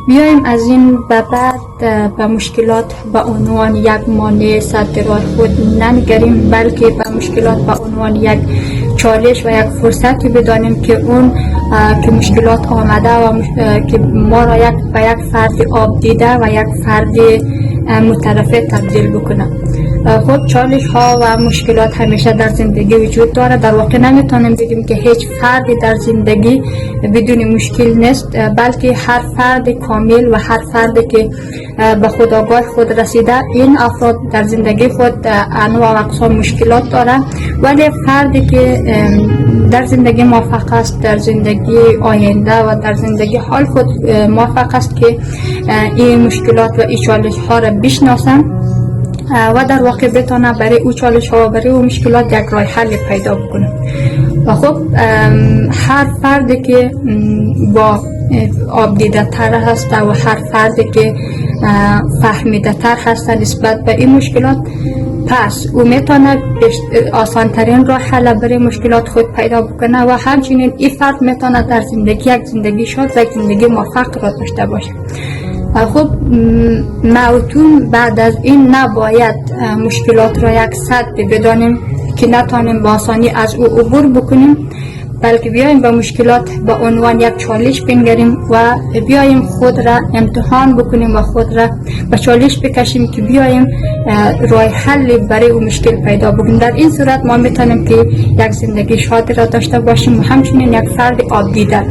بیایم از این به بعد به مشکلات به عنوان یک مانع سد راه خود ننگریم، بلکه به مشکلات به عنوان یک چالش و یک فرصتی بدانیم که اون که مشکلات آمده و که ما را به یک فرد آب دیده و یک فرد مترفع تبدیل بکنه. خب چالش ها و مشکلات همیشه در زندگی وجود داره. در واقع نمیتونیم بگیم که هیچ فردی در زندگی بدون مشکل نیست، بلکه هر فرد کامل و هر فردی که به خودآگاه خود رسیده، این افراد در زندگی خود انواع و اقسام مشکلات دارند، ولی فردی که در زندگی موفق است، در زندگی آینده و در زندگی حال خود موفق است که این مشکلات و این چالش ها را بشناسند و در واقع بتونه برای او چالش ها و برای او مشکلات یک راه حل پیدا بکنه. و خب هر فردی که با آب دیده تر هست و هر فردی که فهمیده تر هست نسبت به این مشکلات، پس او میتونه آسان ترین راه حل برای مشکلات خود پیدا بکنه و همچنین این فرد میتونه در زندگی یک زندگی شاد و یک زندگی موفق را داشته باشه. خب معتوم بعد از این نباید مشکلات را یک سد بدانیم که نتانیم با آسانی از او عبور بکنیم، بلکه بیایم به مشکلات به عنوان یک چالش بنگریم و بیایم خود را امتحان بکنیم و خود را به چالش بکشیم که بیایم راه حل برای اون مشکل پیدا بکنیم. در این صورت ما میتونیم که یک زندگی شاد را داشته باشیم و همچنین یک فرد آب دیده.